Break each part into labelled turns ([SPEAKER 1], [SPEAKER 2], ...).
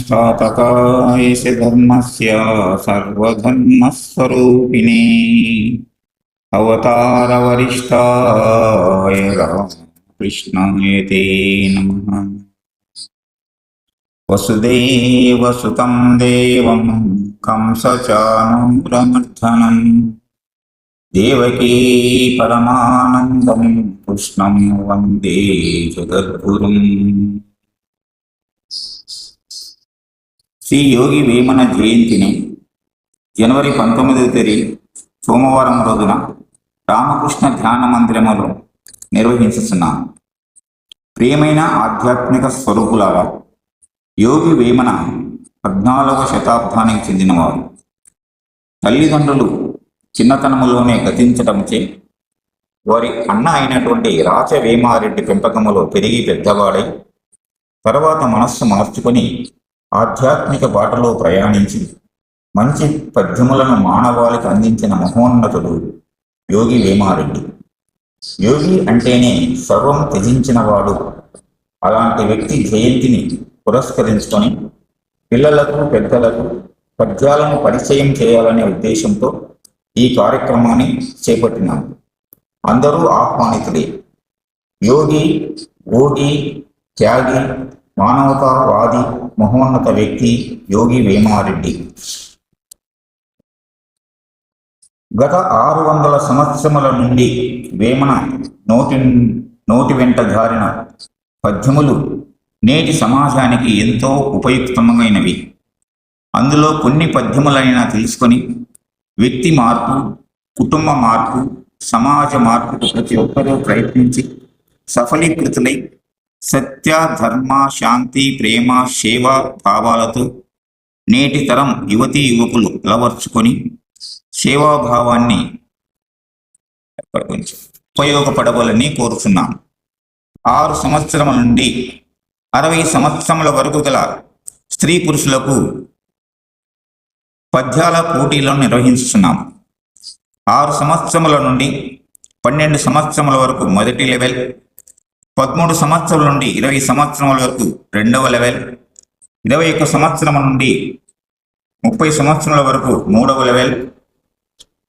[SPEAKER 1] संस्थापकाय धर्मस्य सर्वधर्मस्वरूपिणे अवतारवरिष्ठाय रामकृष्णाय ते नमः। वसुदेवसुतं देवं कंसचाणूरमर्दनं देवकी परमानन्दं कृष्णं वन्दे जगद्गुरुम्। శ్రీ యోగి వేమన జయంతిని జనవరి 19వ తేదీ సోమవారం రోజున రామకృష్ణ ధ్యాన మందిరములో నిర్వహించుతున్నాను. ప్రియమైన ఆధ్యాత్మిక స్వరూపులారా, యోగి వేమన 14వ శతాబ్దానికి చెందినవారు. తల్లిదండ్రులు చిన్నతనములోనే గతించటంచే వారి అన్న అయినటువంటి రాచవేమారెడ్డి పెంపకములో పెరిగి పెద్దవాడై తర్వాత మనస్సు మార్చుకొని ఆధ్యాత్మిక బాటలో ప్రయాణించి మంచి పద్యములను మానవాళికి అందించిన మహోన్నతుడు యోగి వేమారెడ్డి. యోగి అంటేనే సర్వం త్యజించిన వాడు. అలాంటి వ్యక్తి జయంతిని పురస్కరించుకొని పిల్లలకు పెద్దలకు పద్యాలను పరిచయం చేయాలనే ఉద్దేశంతో ఈ కార్యక్రమాన్ని చేపట్టినాం. అందరూ ఆహ్వానితులే. యోగి, భోగి, త్యాగి, మానవతావాది, మహోన్నత వ్యక్తి యోగి వేమారెడ్డి. గత 600 సంవత్సరముల నుండి వేమన నోటి వెంట జారిన పద్యములు నేటి సమాజానికి ఎంతో ఉపయుక్తమైనవి. అందులో కొన్ని పద్యములైనా తెలుసుకొని వ్యక్తి మార్పు, కుటుంబ మార్పు, సమాజ మార్పుకు ప్రతి ఒక్కరూ ప్రయత్నించి సఫలీకృతులై సత్య, ధర్మ, శాంతి, ప్రేమ, సేవ భావాలతో నేటి తరం యువతీ యువకులు అలవర్చుకొని సేవాభావాన్ని ఉపయోగపడవాలని కోరుతున్నాం. 6 సంవత్సరముల నుండి 60 సంవత్సరముల వరకు గల స్త్రీ పురుషులకు పద్యాల పోటీలను నిర్వహిస్తున్నాం. 6 సంవత్సరముల నుండి 12 సంవత్సరముల వరకు మొదటి లెవెల్, 13 సంవత్సరాల నుండి 20 సంవత్సరముల వరకు రెండవ లెవెల్, 21 సంవత్సరముల నుండి 30 సంవత్సరాల వరకు మూడవ లెవెల్,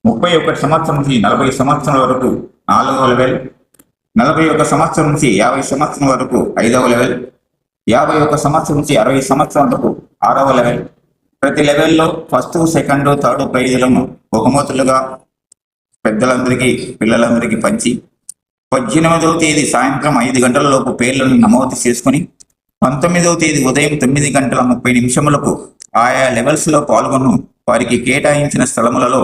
[SPEAKER 1] 31 సంవత్సరం నుంచి 40 సంవత్సరాల వరకు 4వ లెవెల్, 41 సంవత్సరం నుంచి 50 సంవత్సరం వరకు 5వ లెవెల్, 51 సంవత్సరం నుంచి 60 సంవత్సరం వరకు 6వ లెవెల్. ప్రతి లెవెల్లో ఫస్ట్, సెకండ్, థర్డ్ ప్రైజులను బహుమతులుగా పెద్దలందరికీ పిల్లలందరికీ పంచి 18వ తేదీ సాయంత్రం 5 గంటల లోపు పేర్లను నమోదు చేసుకుని 19వ తేదీ ఉదయం 9:30 ఆయా లెవెల్స్లో పాల్గొను వారికి కేటాయించిన స్థలములలో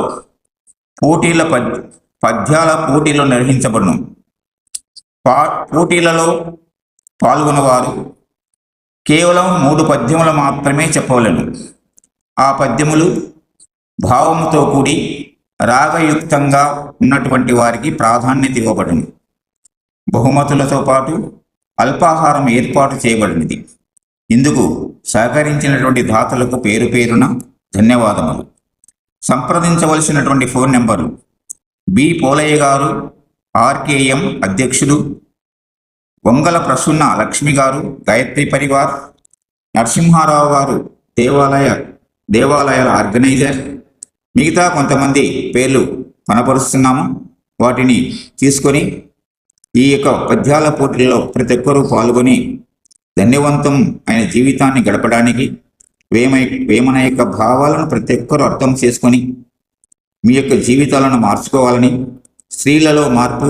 [SPEAKER 1] పద్యాల పోటీలు నిర్వహించబడును. పోటీలలో పాల్గొనవారు కేవలం 3 పద్యములు మాత్రమే చెప్పవలెను. ఆ పద్యములు భావముతో కూడి రాగయుక్తంగా ఉన్నటువంటి వారికి ప్రాధాన్యత ఇవ్వబడును. బహుమతులతో పాటు అల్పాహారం ఏర్పాటు చేయబడినది. ఇందుకు సహకరించినటువంటి దాతలకు పేరు పేరున ధన్యవాదములు. సంప్రదించవలసినటువంటి ఫోన్ నెంబరు బి పోలయ్య గారు, ఆర్కేఎం అధ్యక్షుడు, వంగల ప్రసన్న లక్ష్మి గారు, గాయత్రి పరివార్, నరసింహారావు గారు, దేవాలయాల ఆర్గనైజర్. మిగతా కొంతమంది పేర్లు కనపరుస్తున్నాము. వాటిని తీసుకొని ఈ యొక్క పద్యాల పోటీల్లో ప్రతి ఒక్కరూ పాల్గొని ధన్యవంతం అయిన జీవితాన్ని గడపడానికి వేమన యొక్క భావాలను ప్రతి ఒక్కరూ అర్థం చేసుకొని మీ యొక్క జీవితాలను మార్చుకోవాలని, స్త్రీలలో మార్పు,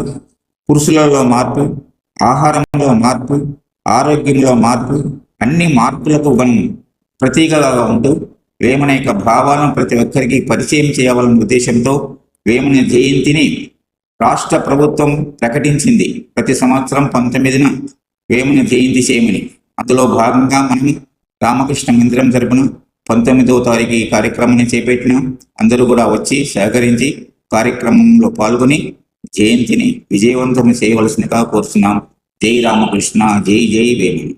[SPEAKER 1] పురుషులలో మార్పు, ఆహారంలో మార్పు, ఆరోగ్యంలో మార్పు, అన్ని మార్పులకు ప్రతీకగా ఉంటూ వేమన యొక్క భావాలను ప్రతి ఒక్కరికి పరిచయం చేయాలనే ఉద్దేశంతో వేమన జయంతిని రాష్ట్ర ప్రభుత్వం ప్రకటించింది. ప్రతి సంవత్సరం 19న వేమన జయంతి చేయమని. అందులో భాగంగా మనం రామకృష్ణ మందిరం తరపున 19వ తారీఖు ఈ కార్యక్రమాన్ని చేపట్టినాం. అందరూ కూడా వచ్చి సహకరించి కార్యక్రమంలో పాల్గొని జయంతిని విజయవంతం చేయవలసిందిగా కోరుతున్నాం. జై రామకృష్ణ, జై జై వేమన.